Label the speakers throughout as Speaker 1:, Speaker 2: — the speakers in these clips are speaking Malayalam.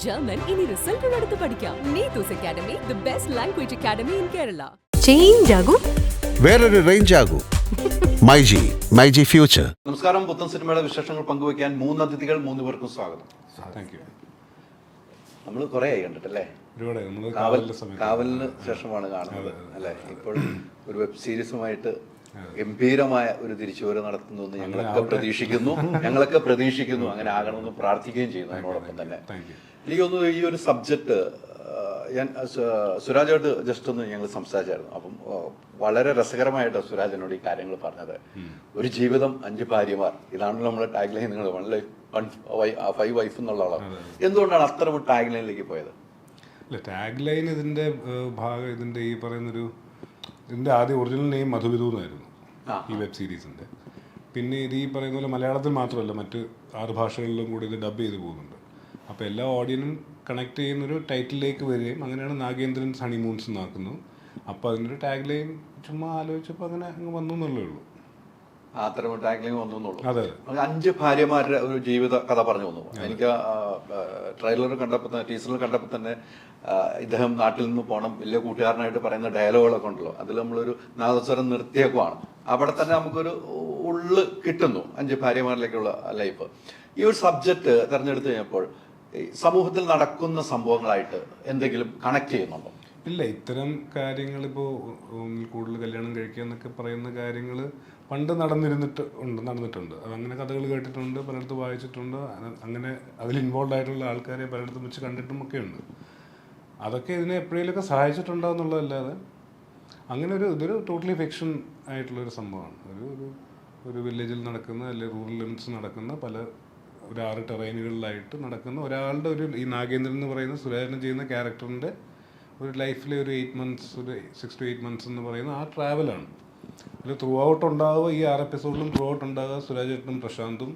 Speaker 1: ജർമ്മൻ ഇനി റിസൾട്ടുകൾ എടുത്ത് പഠിക്കാം. Neethus academy, the best language academy in Kerala.
Speaker 2: Change ആകൂ,
Speaker 3: വേറൊരു റേഞ്ച് ആകൂ. മൈജി ഫ്യൂച്ചർ.
Speaker 4: നമസ്കാരം. പുത്തൻ സിനിമയുടെ വിശേഷങ്ങൾ പങ്കുവയ്ക്കാൻ 3 അതിഥികൾ, 3 പേർക്കും സ്വാഗതം. നമ്മൾ കുറെ ആയി കണ്ടിട്ടല്ലേ? കാവലിന് ശേഷമാണ് കാണുന്നത് അല്ലെ? ഇപ്പോൾ ഒരു വെബ് സീരീസുമായിട്ട് ഗംഭീരമായ ഒരു തിരിച്ചുവരവ് നടത്തുന്നു എന്ന് ഞങ്ങളൊക്കെ പ്രതീക്ഷിക്കുന്നു. അങ്ങനെ ആകണമെന്ന് പ്രാർത്ഥിക്കുകയും ചെയ്യുന്നു. അതിനോടൊപ്പം തന്നെ എനിക്ക് തോന്നുന്നു ഈ ഒരു സബ്ജക്ട് ഞാൻ സുരാജോട് ജസ്റ്റ് ഒന്ന് ഞങ്ങൾ സംസാരിച്ചായിരുന്നു. അപ്പം വളരെ രസകരമായിട്ട് സുരാജ് എന്നോട് ഈ കാര്യങ്ങൾ പറഞ്ഞത്. ഒരു ജീവിതം 5 ഭാര്യമാർ, ഇതാണല്ലോ നമ്മുടെ ടാഗ് ലൈൻ. നിങ്ങൾ 5 വൈഫ് എന്നുള്ള ആളാണ്. എന്തുകൊണ്ടാണ് അത്തരം ടാഗ് ലൈനിലേക്ക് പോയത്?
Speaker 5: അല്ല, ടാഗ് ലൈൻ ഇതിന്റെ ഭാഗം, ഇതിന്റെ ഈ പറയുന്നൊരു ഇതിന്റെ ആദ്യ ഒറിജിനൽ നെയിം മധുവിധു എന്നായിരുന്നു ഈ വെബ് സീരീസിന്റെ. പിന്നെ ഇത് ഈ പറയുന്ന പോലെ മലയാളത്തിൽ മാത്രമല്ല, മറ്റ് 6 ഭാഷകളിലും കൂടി ഇത് ഡബ് ചെയ്ത് പോകുന്നുണ്ട്. അപ്പോൾ എല്ലാ ഓഡിയൻസും കണക്ട് ചെയ്യുന്നൊരു ടൈറ്റിലേക്ക് വരികയും അങ്ങനെയാണ് നാഗേന്ദ്രൻ ഹണിമൂൺസ് എന്നാക്കുന്നു. അപ്പോൾ അതിൻ്റെ ഒരു ടാഗ് ലൈൻ ചുമ്മാ ആലോചിച്ചപ്പോൾ അങ്ങനെ അങ്ങ് വന്നു എന്നുള്ളേ ഉള്ളൂ.
Speaker 4: അത്തരം ടാഗ് ലൈൻ വന്നു എന്നുള്ളൂ. 5 ഭാര്യമാരുടെ ഒരു ജീവിത കഥ പറഞ്ഞു വന്നു. എനിക്ക് ട്രെയിലർ കണ്ടപ്പോൾ തന്നെ, ടീസറിൽ കണ്ടപ്പോൾ തന്നെ ഇദ്ദേഹം നാട്ടിൽ നിന്ന് പോകണം, വലിയ കൂട്ടുകാരനായിട്ട് പറയുന്ന ഡയലോഗുകളൊക്കെ ഉണ്ടല്ലോ, അതിൽ നമ്മളൊരു നാദസ്വരം നിർത്തിയേക്കുവാണ്. അവിടെ തന്നെ നമുക്കൊരു ഉള്ളു കിട്ടുന്നു 5 ഭാര്യമാരിലേക്കുള്ള ലൈഫ്. ഈ ഒരു സബ്ജക്റ്റ് തിരഞ്ഞെടുത്ത് കഴിഞ്ഞപ്പോൾ സമൂഹത്തിൽ നടക്കുന്ന സംഭവങ്ങളായിട്ട് എന്തെങ്കിലും കണക്ട് ചെയ്യുന്നുണ്ടോ?
Speaker 5: ഇല്ല, ഇത്തരം കാര്യങ്ങൾ ഇപ്പോൾ കൂടുതൽ കല്യാണം കഴിക്കുക എന്നൊക്കെ പറയുന്ന കാര്യങ്ങൾ പണ്ട് നടന്നിട്ടുണ്ട്. അതങ്ങനെ കഥകൾ കേട്ടിട്ടുണ്ട്, പലയിടത്തും വായിച്ചിട്ടുണ്ട്. അങ്ങനെ അതിൽ ഇൻവോൾവ് ആയിട്ടുള്ള ആൾക്കാരെ പലയിടത്തും വെച്ച് കണ്ടിട്ടും ഒക്കെ ഉണ്ട്. അതൊക്കെ ഇതിനെ എപ്പോഴേലൊക്കെ സഹായിച്ചിട്ടുണ്ടാവുന്നുള്ളതല്ലാതെ അങ്ങനെ ഇതൊരു ടോട്ടലി ഫിക്ഷൻ ആയിട്ടുള്ളൊരു സംഭവമാണ്. ഒരു വില്ലേജിൽ നടക്കുന്ന, അല്ലെങ്കിൽ റൂറൽ ലിമിറ്റ്സ് നടക്കുന്ന ഒരു 6 ടെറൈനുകളിലായിട്ട് നടക്കുന്ന ഒരാളുടെ ഈ നാഗേന്ദ്രൻ എന്ന് പറയുന്ന സുരാജൻ ചെയ്യുന്ന ക്യാരക്ടറിൻ്റെ ഒരു ലൈഫിലെ ഒരു 8 months, ഒരു 6 to 8 months എന്ന് പറയുന്ന ആ ട്രാവലാണ്. അതിൽ ത്രൂ ഔട്ട് ഉണ്ടാവുക, ഈ 6 എപ്പിസോഡിലും ത്രൂ ഔട്ട് ഉണ്ടാകുക സുരാജ് ചേട്ടനും പ്രശാന്തും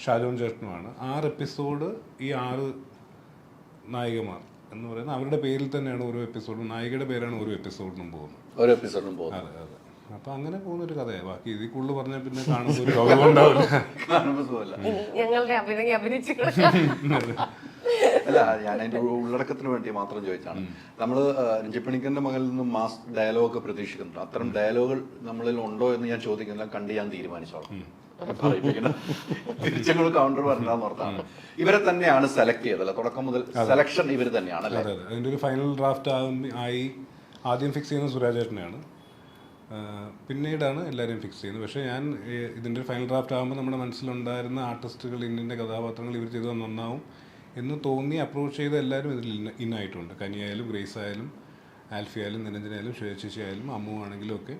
Speaker 5: ഷാജോൺ ചേട്ടനുമാണ്. 6 എപ്പിസോഡ് ഈ 6 നായികമാർ എന്ന് പറയുന്നത് അവരുടെ പേരിൽ തന്നെയാണ് ഓരോ എപ്പിസോഡും. നായികയുടെ പേരാണ് ഓരോ എപ്പിസോഡിനും പോകുന്നത്. അതെ. അപ്പൊ അങ്ങനെ പോകുന്നൊരു കഥയാണ്. ബാക്കി ഇതിൽ കൂടുതൽ പറഞ്ഞാൽ പിന്നെ കാണുമ്പോൾ ഒരു രോഗം ഉണ്ടാവില്ല.
Speaker 4: അല്ല, ഞാൻ അതിന്റെ ഉള്ളടക്കത്തിന് വേണ്ടി മാത്രം ചോദിച്ചാണ്. നമ്മള് രഞ്ജിപ്പണിക്കന്റെ മകളിൽ നിന്നും മാസ് ഡയലോഗ് പ്രതീക്ഷിക്കുന്നുണ്ട്. അത്തരം ഡയലോഗുകൾ നമ്മളിൽ ഉണ്ടോ എന്ന് ഞാൻ ചോദിക്കുന്നില്ല. കണ്ട് ഞാൻ തീരുമാനിച്ചോളാം. തിരിച്ചങ്ങൾ കൗണ്ടർ വരണ്ടെന്ന് ഓർത്താണ്. ഇവരെ തന്നെയാണ് സെലക്ട് ചെയ്തത്. തുടക്കം മുതൽ സെലക്ഷൻ ഇവർ തന്നെയാണ്.
Speaker 5: അതിന്റെ ഒരു ഫൈനൽ ഡ്രാഫ്റ്റ് ആയി ആദ്യം ഫിക്സ് ചെയ്യുന്നത് സുരാജ് ചേട്ടനെയാണ്, പിന്നീടാണ് എല്ലാവരെയും ഫിക്സ് ചെയ്യുന്നത്. പക്ഷേ ഞാൻ ഇതിൻ്റെ ഫൈനൽ ഡ്രാഫ്റ്റ് ആകുമ്പോൾ നമ്മുടെ മനസ്സിലുണ്ടായിരുന്ന ആർട്ടിസ്റ്റുകൾ, ഇന്ത്യൻ്റെ കഥാപാത്രങ്ങൾ ഇവർ ചെയ്തത് നന്നാവും എന്ന് തോന്നി അപ്രോച്ച് ചെയ്ത എല്ലാവരും ഇതിൽ ഇന്നായിട്ടുണ്ട്. കനിയായാലും, ഗ്രേസ് ആയാലും, ആൽഫി ആയാലും, നിരഞ്ജനായാലും, ശ്വേതശേഷി ആയാലും, അമ്മു ആണെങ്കിലും ഒക്കെ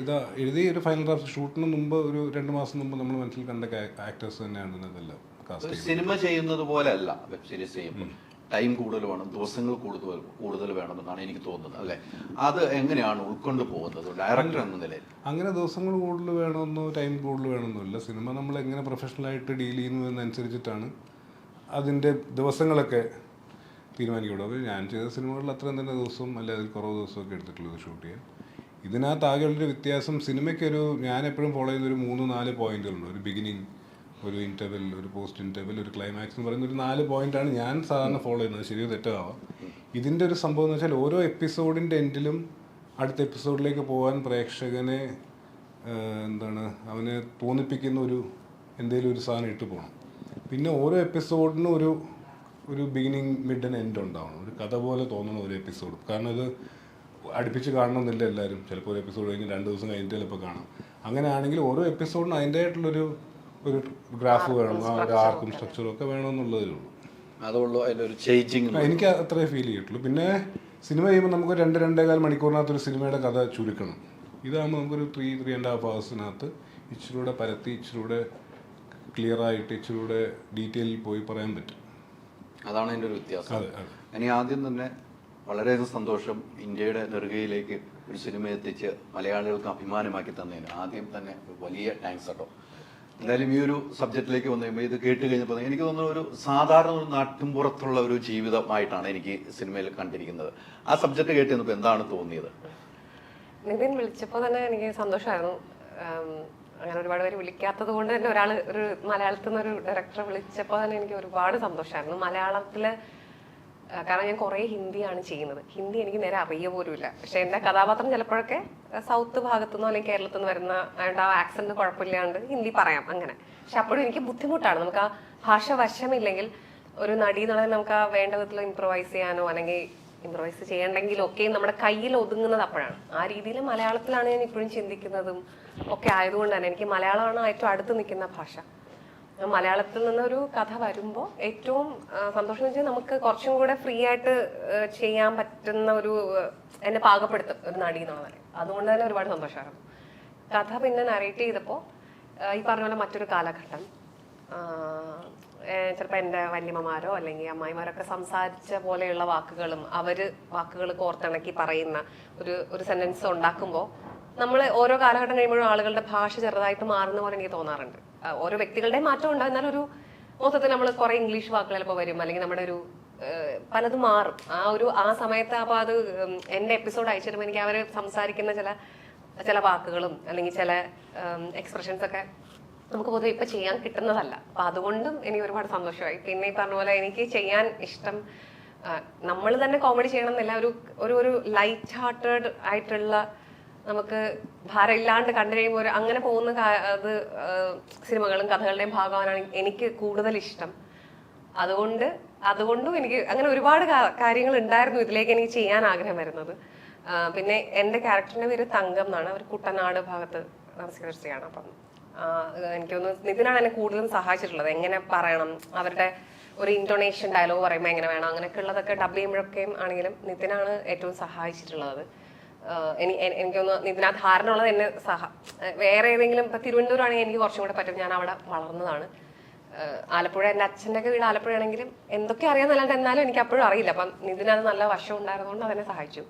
Speaker 5: ഇതാ എഴുതി ഒരു ഫൈനൽ ഡ്രാഫ്റ്റ് ഷൂട്ടിന് മുമ്പ് ഒരു 2 മാസം മുമ്പ് നമ്മൾ മനസ്സിൽ കണ്ട ആക്ടേഴ്സ് തന്നെയാണ് ഇതെല്ലാം കാസ്റ്റ്.
Speaker 4: സിനിമ ചെയ്യുന്നത് പോലെ അല്ല വെബ് സീരീസ് ചെയ്യുമ്പോൾ. ടൈം കൂടുതൽ വേണം, ദിവസങ്ങൾ കൂടുതൽ വേണമെന്നാണ് എനിക്ക് തോന്നുന്നത്, അല്ലേ? അത് എങ്ങനെയാണ് ഉൾക്കൊണ്ട് പോകുന്നത് ഡയറക്ടർ എന്ന നിലയിൽ?
Speaker 5: അങ്ങനെ ദിവസങ്ങൾ കൂടുതൽ വേണമെന്നോ ടൈം കൂടുതൽ വേണമെന്നില്ല. സിനിമ നമ്മൾ എങ്ങനെ പ്രൊഫഷണലായിട്ട് ഡീൽ ചെയ്യുന്നു എന്നനുസരിച്ചിട്ടാണ് അതിൻ്റെ ദിവസങ്ങളൊക്കെ തീരുമാനിക്കുള്ളൂ. അപ്പോൾ ഞാൻ ചെയ്ത സിനിമകളിൽ അത്രയും തന്നെ ദിവസവും അല്ലെ അതിൽ കുറവ് ദിവസമൊക്കെ എടുത്തിട്ടുള്ളത് ഷൂട്ട് ചെയ്യാൻ. ഇതിനകത്താകെയുള്ളൊരു വ്യത്യാസം, സിനിമയ്ക്കൊരു ഞാൻ എപ്പോഴും ഫോളോ ചെയ്യുന്ന ഒരു 3-4 പോയിന്റുകളുണ്ട്. ഒരു ബിഗിനിങ്, ഒരു ഇൻ്റർവെൽ, ഒരു പോസ്റ്റ് ഇൻ്റർവെൽ, ഒരു ക്ലൈമാക്സ് എന്ന് പറയുന്ന ഒരു 4 പോയിന്റാണ് ഞാൻ സാധാരണ ഫോളോ ചെയ്യുന്നത്. ശരിയോ തെറ്റാവാം. ഇതിൻ്റെ ഒരു സംഭവം എന്ന് വെച്ചാൽ ഓരോ എപ്പിസോഡിൻ്റെ എൻഡിലും അടുത്ത എപ്പിസോഡിലേക്ക് പോകാൻ പ്രേക്ഷകനെ അവനെ തോന്നിപ്പിക്കുന്ന എന്തെങ്കിലും ഒരു സാധനം ഇട്ട് പോകണം. പിന്നെ ഓരോ എപ്പിസോഡിനും ഒരു ബിഗിനിങ്, മിഡ് ആൻഡ് എൻഡ് ഉണ്ടാവണം. ഒരു കഥ പോലെ തോന്നണം ഓരോ എപ്പിസോഡും. കാരണം ഇത് അടുപ്പിച്ച് കാണണമെന്നില്ല എല്ലാവരും. ചിലപ്പോൾ ഒരു എപ്പിസോഡ് കഴിഞ്ഞ് 2 ദിവസം കഴിഞ്ഞിട്ട് ചിലപ്പോൾ കാണാം. അങ്ങനെയാണെങ്കിൽ ഓരോ എപ്പിസോഡിനും അതിൻ്റെതായിട്ടുള്ളൊരു ഗ്രാഫ് വേണം, ഒരു ആർക്കും സ്ട്രക്ചറും ഒക്കെ വേണമെന്നുള്ളതേ ഉള്ളൂ.
Speaker 4: അതുള്ളൂ അതിലൊരു ചേഞ്ചിങ്
Speaker 5: എനിക്ക് അത്രേ ഫീൽ ചെയ്തിട്ടുള്ളൂ. പിന്നെ സിനിമ ചെയ്യുമ്പോൾ നമുക്ക് 2-2.25 മണിക്കൂറിനകത്തൊരു സിനിമയുടെ കഥ ചുരുക്കണം. ഇതാകുമ്പോൾ നമുക്കൊരു 3-3.5 hours ഇച്ചിരൂടെ പരത്തി, ഇച്ചിരൂടെ ക്ലിയറായിട്ട്, ഇച്ചിരൂടെ ഡീറ്റെയിലിൽ പോയി പറയാൻ പറ്റും.
Speaker 4: അതാണ് അതിൻ്റെ ഒരു വ്യത്യാസം. ഇനി ആദ്യം തന്നെ വളരെയധികം സന്തോഷം, ഇന്ത്യയുടെ നെറുകയിലേക്ക് ഒരു സിനിമ എത്തിച്ച് മലയാളികൾക്ക് അഭിമാനമാക്കി തന്നതിന് ആദ്യം തന്നെ വലിയ താങ്ക്സ് കേട്ടോ. എന്തായാലും ഈ ഒരു സബ്ജക്റ്റിലേക്ക് വന്നു കഴിയുമ്പോൾ ഇത് കേട്ട് കഴിഞ്ഞപ്പോൾ എനിക്ക് തോന്നുന്ന ഒരു സാധാരണ ഒരു നാട്ടിൻപുറത്തുള്ള ഒരു ജീവിതമായിട്ടാണ് എനിക്ക് സിനിമയിൽ കണ്ടിരിക്കുന്നത്. ആ സബ്ജക്റ്റ് കേട്ട് കഴിഞ്ഞപ്പോൾ എന്താണ് തോന്നിയത്?
Speaker 2: നിതിൻ വിളിച്ചപ്പോൾ തന്നെ എനിക്ക് സന്തോഷമായിരുന്നു. അങ്ങനെ ഒരുപാട് പേര് വിളിക്കാത്തത് കൊണ്ട് തന്നെ ഒരാൾ ഒരു മലയാളത്തിൽ നിന്ന് ഒരു ഡയറക്ടറെ വിളിച്ചപ്പോൾ തന്നെ എനിക്ക് ഒരുപാട് സന്തോഷമായിരുന്നു. മലയാളത്തില് കാരണം ഞാൻ കുറേ ഹിന്ദിയാണ് ചെയ്യുന്നത്. ഹിന്ദി എനിക്ക് നേരെ അറിയ പോലുമില്ല. പക്ഷെ എൻ്റെ കഥാപാത്രം ചിലപ്പോഴൊക്കെ സൗത്ത് ഭാഗത്തുനിന്നോ അല്ലെങ്കിൽ കേരളത്തിൽ നിന്ന് വരുന്ന അതുകൊണ്ട് ആ ആക്സന്റ് കുഴപ്പമില്ലാണ്ട് ഹിന്ദി പറയാം അങ്ങനെ. പക്ഷെ അപ്പോഴും എനിക്ക് ബുദ്ധിമുട്ടാണ്. നമുക്ക് ആ ഭാഷ വശമില്ലെങ്കിൽ ഒരു നടി എന്നുള്ളത് നമുക്ക് ആ വേണ്ട വിധത്തിൽ ഇംപ്രവൈസ് ചെയ്യാനോ അല്ലെങ്കിൽ ഇംപ്രവൈസ് ചെയ്യണ്ടെങ്കിലോ ഒക്കെ നമ്മുടെ കയ്യിൽ ഒതുങ്ങുന്നത് അപ്പോഴാണ്. ആ രീതിയിൽ മലയാളത്തിലാണ് ഞാൻ ഇപ്പോഴും ചിന്തിക്കുന്നതും ഒക്കെ ആയതുകൊണ്ട് തന്നെ എനിക്ക് മലയാളമാണ് ഏറ്റവും അടുത്ത് നിൽക്കുന്ന ഭാഷ. മലയാളത്തിൽ നിന്നൊരു കഥ വരുമ്പോൾ ഏറ്റവും സന്തോഷം എന്ന് വെച്ചാൽ നമുക്ക് കുറച്ചും കൂടെ ഫ്രീ ആയിട്ട് ചെയ്യാൻ പറ്റുന്ന ഒരു എന്നെ പാകപ്പെടുത്തും ഒരു നടി എന്നുള്ളത്. അതുകൊണ്ട് തന്നെ ഒരുപാട് സന്തോഷമായിരുന്നു. കഥ പിന്നെ നറേറ്റ് ചെയ്തപ്പോൾ ഈ പറഞ്ഞ പോലെ മറ്റൊരു കാലഘട്ടം, ചിലപ്പോൾ എൻ്റെ വല്യമ്മമാരോ അല്ലെങ്കിൽ അമ്മായിമാരൊക്കെ സംസാരിച്ച പോലെയുള്ള വാക്കുകളും വാക്കുകൾ കോർത്തിണക്കി പറയുന്ന ഒരു സെന്റൻസ് ഉണ്ടാക്കുമ്പോൾ നമ്മൾ ഓരോ കാലഘട്ടം കഴിയുമ്പോഴും ആളുകളുടെ ഭാഷ ചെറുതായിട്ട് മാറുന്ന പോലെ എനിക്ക് തോന്നാറുണ്ട്. ഓരോ വ്യക്തികളുടെ മാറ്റം ഉണ്ടാകും. എന്നാൽ ഒരു മൊത്തത്തിൽ നമ്മൾ കുറെ ഇംഗ്ലീഷ് വാക്കുകൾ ചിലപ്പോൾ വരും, അല്ലെങ്കിൽ നമ്മുടെ ഒരു പലതും മാറും ആ സമയത്ത്. അപ്പോൾ അത് എൻ്റെ എപ്പിസോഡ് അയച്ചിരുമ്പോൾ എനിക്ക് അവർ സംസാരിക്കുന്ന ചില വാക്കുകളും അല്ലെങ്കിൽ ചില എക്സ്പ്രഷൻസ് ഒക്കെ നമുക്ക് പൊതുവെ ഇപ്പം ചെയ്യാൻ കിട്ടുന്നതല്ല. അപ്പം അതുകൊണ്ടും എനിക്ക് ഒരുപാട് സന്തോഷമായി. പിന്നെ ഈ പറഞ്ഞ പോലെ എനിക്ക് ചെയ്യാൻ ഇഷ്ടം നമ്മൾ തന്നെ കോമഡി ചെയ്യണം എന്നില്ല, ഒരു ലൈറ്റ് ഹാർട്ടഡ് ആയിട്ടുള്ള നമുക്ക് ഭാരമില്ലാണ്ട് കണ്ടു കഴിയുമ്പോൾ അങ്ങനെ പോകുന്ന സിനിമകളും കഥകളുടെയും ഭാഗമാനാണ് എനിക്ക് കൂടുതൽ ഇഷ്ടം. അതുകൊണ്ടും എനിക്ക് അങ്ങനെ ഒരുപാട് കാര്യങ്ങൾ ഉണ്ടായിരുന്നു ഇതിലേക്ക് എനിക്ക് ചെയ്യാൻ ആഗ്രഹം വരുന്നത്. പിന്നെ എൻ്റെ ക്യാരക്ടറിൻ്റെ പേര് തങ്കം എന്നാണ്. അവർ കുട്ടനാട് ഭാഗത്ത് താമസിക്കുന്ന. അപ്പം എനിക്കൊന്ന് നിതിനാണ് എന്നെ കൂടുതലും സഹായിച്ചിട്ടുള്ളത്. എങ്ങനെ പറയണം, അവരുടെ ഒരു ഇൻറ്റോണേഷൻ ഡയലോഗ് പറയുമ്പോൾ എങ്ങനെ വേണം, അങ്ങനെയൊക്കെ ഉള്ളതൊക്കെ ഡബ് ചെയ്യുമ്പോഴൊക്കെയും ആണെങ്കിലും നിതിനാണ് ഏറ്റവും സഹായിച്ചിട്ടുള്ളത്. എനിക്കൊന്ന് നിതിനാ ധാരണ ഉള്ളത് എന്നെ വേറെ ഏതെങ്കിലും ഇപ്പം തിരുവനന്തപുരം ആണെങ്കിൽ എനിക്ക് കുറച്ചും കൂടെ പറ്റും. ഞാൻ അവിടെ വളർന്നതാണ്. ആലപ്പുഴ എൻ്റെ അച്ഛൻ്റെ ഒക്കെ വീട് ആലപ്പുഴ ആണെങ്കിലും എന്തൊക്കെ അറിയാമെന്നല്ലാണ്ട് എന്നാലും എനിക്ക് അപ്പോഴും അറിയില്ല. അപ്പം നിതിനത് നല്ല വശം ഉണ്ടായിരുന്നതുകൊണ്ട് അതെന്നെ സഹായിച്ചു.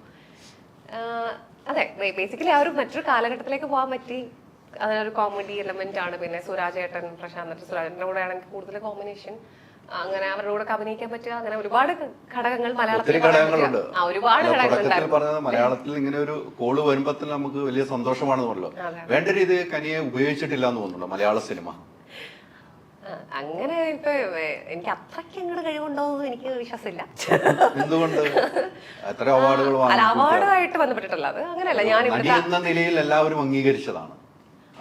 Speaker 2: അതെ, ബേസിക്കലി ആ ഒരു മറ്റൊരു കാലഘട്ടത്തിലേക്ക് പോകാൻ പറ്റി. അതിനൊരു കോമഡി എലമെന്റ് ആണ്. പിന്നെ സുരാജേട്ടൻ, സുരാജേട്ടൻ്റെ കൂടെയാണ് എനിക്ക് കൂടുതൽ കോമ്പിനേഷൻ. അങ്ങനെ അവരുടെ കൂടെ അഭിനയിക്കാൻ പറ്റുക, അങ്ങനെ ഒരുപാട് ഘടകങ്ങൾ മലയാളത്തിൽ ഒരുപാട് ഘടകങ്ങൾ.
Speaker 4: മലയാളത്തിൽ ഇങ്ങനെ ഒരു കോള് വരുമ്പോ തന്നെ നമുക്ക് വലിയ സന്തോഷമാണെന്ന് പറഞ്ഞല്ലോ. വേണ്ട രീതിയിൽ കനിയെ ഉപയോഗിച്ചിട്ടില്ല എന്ന് തോന്നുന്നുണ്ടോ മലയാള സിനിമ?
Speaker 2: അങ്ങനെ ഇപ്പൊ എനിക്ക് അത്രയ്ക്ക് അങ്ങോട്ട് കഴിവുണ്ടോ എനിക്ക് വിശ്വാസമില്ല.
Speaker 4: എന്തുകൊണ്ട്? എത്ര അവാർഡുകൾ
Speaker 2: അവാർഡുമായിട്ട് ബന്ധപ്പെട്ടിട്ടല്ല. അത് അങ്ങനെയല്ല, ഞാൻ
Speaker 4: എന്ന നിലയിൽ എല്ലാവരും അംഗീകരിച്ചതാണ്.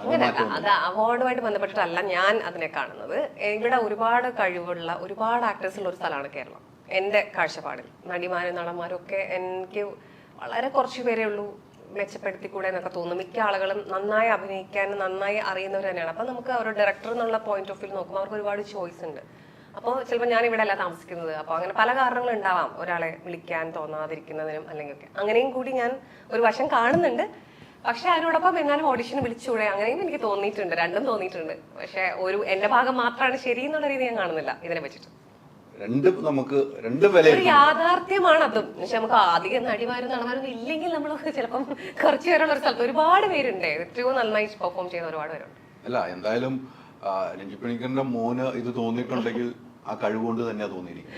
Speaker 2: അങ്ങനെയല്ല, അത് അവാർഡുമായിട്ട് ബന്ധപ്പെട്ടിട്ടല്ല ഞാൻ അതിനെ കാണുന്നത്. ഇവിടെ ഒരുപാട് കഴിവുള്ള ഒരുപാട് ആക്ടേഴ്സ് ഉള്ള ഒരു സ്ഥലമാണ് കേരളം. എൻ്റെ കാഴ്ചപ്പാടിൽ നടിമാരും നടന്മാരും ഒക്കെ എനിക്ക് വളരെ കുറച്ച് പേരേ ഉള്ളൂ മെച്ചപ്പെടുത്തിക്കൂടെ എന്നൊക്കെ തോന്നുന്നു. മിക്ക ആളുകളും നന്നായി അഭിനയിക്കാൻ നന്നായി അറിയുന്നവർ തന്നെയാണ്. അപ്പം നമുക്ക് ഒരു ഡയറക്ടർ എന്നുള്ള പോയിന്റ് ഓഫ് വ്യൂ നോക്കുമ്പോൾ അവർക്ക് ഒരുപാട് ചോയ്സ് ഉണ്ട്. അപ്പോൾ ചിലപ്പോൾ ഞാൻ ഇവിടെ അല്ല താമസിക്കുന്നത്, അപ്പോൾ അങ്ങനെ പല കാരണങ്ങളും ഉണ്ടാവാം ഒരാളെ വിളിക്കാൻ തോന്നാതിരിക്കുന്നതിനും അല്ലെങ്കിൽ ഒക്കെ. അങ്ങനെയും കൂടി ഞാൻ ഒരു വശം കാണുന്നുണ്ട്. പക്ഷെ അതിനോടൊപ്പം എന്നാലും ഓഡിഷന് വിളിച്ചുകൂടെ, അങ്ങനെയും എനിക്ക് തോന്നിയിട്ടുണ്ട്. രണ്ടും തോന്നിയിട്ടുണ്ട്. പക്ഷെ എൻ്റെ ഭാഗം മാത്രമാണ് ശരി എന്നുള്ള രീതി ഞാൻ കാണുന്നില്ല ഇതിനെ വെച്ചിട്ട്. ഒരു യാഥാർത്ഥ്യമാണ് അതും. പക്ഷെ നമുക്ക് അധികം നടിമാരും നടന്മാരും ഇല്ലെങ്കിൽ നമ്മൾ ചിലപ്പം കുറച്ചു പേരുള്ള ഒരു സ്ഥലത്ത് ഒരുപാട് പേരുണ്ട്, ഏറ്റവും നന്നായി പെർഫോം ചെയ്യുന്ന ഒരുപാട് പേരുണ്ട്.
Speaker 4: അല്ല, എന്തായാലും രഞ്ജിത്ത് പണിക്കറിന്റെ മോന് ഇത് തോന്നിയിട്ടുണ്ടെങ്കിൽ ആ കഴിവുകൊണ്ട് തന്നെയാ തോന്നിയിരിക്കും.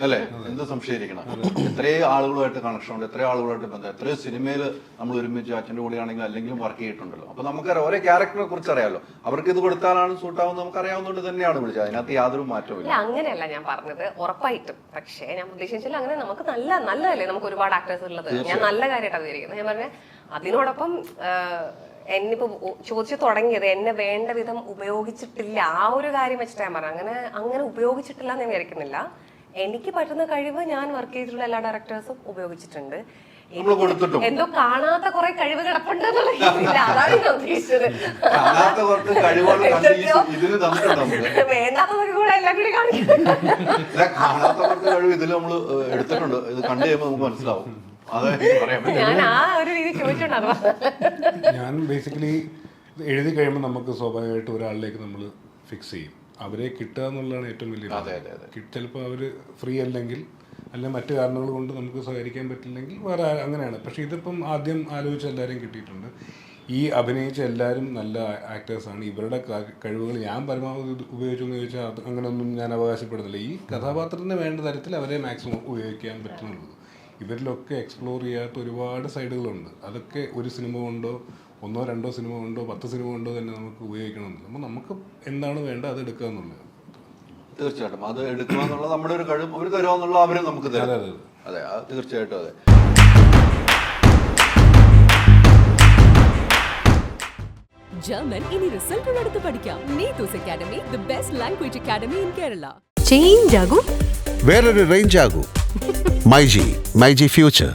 Speaker 4: അല്ലെ? എന്ത് സംശയിക്കണം. എത്രയോ ആളുകളുമായിട്ട് കണക്ഷൻ ഉണ്ട്, എത്രയോ ആളുകളായിട്ട് ബന്ധം, എത്രയോ സിനിമയിൽ നമ്മൾ ഒരുമിച്ച് അച്ഛൻ്റെ കൂടെയാണെങ്കിലും അല്ലെങ്കിലും വർക്ക് ചെയ്തിട്ടുണ്ടല്ലോ. അപ്പൊ നമുക്കറിയാം ഓരോ ക്യാരക്ടറിനെ കുറിച്ച് അറിയാമല്ലോ. അവർക്ക് ഇത് കൊടുത്താലാണ് സൂട്ടാവുന്നത് നമുക്ക് അറിയാവുന്നതുകൊണ്ട് തന്നെയാണ് വിളിച്ചത്. അതിനകത്ത് യാതൊരു മാറ്റവും ഇല്ല.
Speaker 2: അങ്ങനെയല്ല ഞാൻ പറഞ്ഞത്, ഉറപ്പായിട്ടും. പക്ഷേ ഞാൻ ഉദ്ദേശിച്ചാൽ അങ്ങനെ നമുക്ക് നല്ലതല്ലേ നമുക്ക് ഒരുപാട് ആക്ടേഴ്സ് ഉള്ളത്. ഞാൻ നല്ല കാര്യമായിട്ടാണ് വിചാരിക്കുന്നത്. ഞാൻ പറഞ്ഞ അതിനോടൊപ്പം എന്നിപ്പോ ചോദിച്ചു തുടങ്ങിയത് എന്നെ വേണ്ട വിധം ഉപയോഗിച്ചിട്ടില്ല, ആ ഒരു കാര്യം വെച്ചിട്ട് ഞാൻ പറഞ്ഞു. അങ്ങനെ ഉപയോഗിച്ചിട്ടില്ല എന്ന് ഞാൻ വിചാരിക്കുന്നില്ല. എനിക്ക് പറ്റുന്ന കഴിവ് ഞാൻ വർക്ക് ചെയ്തിട്ടുള്ള എല്ലാ ഡയറക്ടേഴ്സും ഉപയോഗിച്ചിട്ടുണ്ട്. എന്തോ കാണാത്ത കുറെ കഴിവ് കിടപ്പുണ്ടെന്നുള്ള അതാണ് ഞാൻ ഉദ്ദേശിച്ചത്. വേണ്ടാത്തതൊക്കെ കൂടെ എല്ലാം കൂടി
Speaker 4: മനസ്സിലാവും.
Speaker 2: ഞാൻ ആ ഒരു രീതി ചോദിച്ചിട്ടുണ്ടോ?
Speaker 5: ഞാൻ ബേസിക്കലി എഴുതി കഴിയുമ്പോൾ നമുക്ക് സ്വാഭാവികമായിട്ട് ഒരാളിലേക്ക് നമ്മൾ ഫിക്സ് ചെയ്യും. അവരെ കിട്ടുക എന്നുള്ളതാണ് ഏറ്റവും വലിയ. ചിലപ്പോൾ അവർ ഫ്രീ അല്ലെങ്കിൽ മറ്റു കാരണങ്ങൾ കൊണ്ട് നമുക്ക് സഹകരിക്കാൻ പറ്റില്ലെങ്കിൽ വേറെ അങ്ങനെയാണ്. പക്ഷേ ഇതിപ്പം ആദ്യം ആലോചിച്ച് എല്ലാവരെയും കിട്ടിയിട്ടുണ്ട്. ഈ അഭിനയിച്ച എല്ലാവരും നല്ല ആക്ടേഴ്സാണ്. ഇവരുടെ കഴിവുകൾ ഞാൻ പരമാവധി ഉപയോഗിച്ചെന്ന് ചോദിച്ചാൽ അത് അങ്ങനെയൊന്നും ഞാൻ അവകാശപ്പെടുന്നില്ല. ഈ കഥാപാത്രത്തിന് വേണ്ട തരത്തിൽ അവരെ മാക്സിമം ഉപയോഗിക്കാൻ പറ്റുന്നുള്ളൂ. ഇവരിലൊക്കെ എക്സ്പ്ലോർ ചെയ്യാത്ത ഒരുപാട് സൈഡുകളുണ്ട്. അതൊക്കെ ഒരു സിനിമ കൊണ്ടോ 1 2 സിനിമ കൊണ്ടോ 10 സിനിമ കൊണ്ടോ തന്നെ നമുക്ക് ഉപയോഗിക്കണമെന്നില്ല. അപ്പോൾ നമുക്ക് എന്താണ് വേണ്ടത് അത് എടുക്കുക എന്നുള്ളത്.
Speaker 4: തീർച്ചയായിട്ടും അത് എടുക്കുക എന്നുള്ളത് നമ്മുടെ ഒരു കഴിവ്. അവർ തരുക എന്നുള്ള അവരും നമുക്ക് തരും. അതെ, തീർച്ചയായിട്ടും അതെ.
Speaker 1: ജർമ്മൻ ഇനി റിസൾട്ടുകളെടുത്ത് പഠിക്കാം. Neethus academy, the best language academy in Kerala.
Speaker 3: വേറൊരു റേഞ്ച് ആകൂ. മൈജി ഫ്യൂച്ചർ.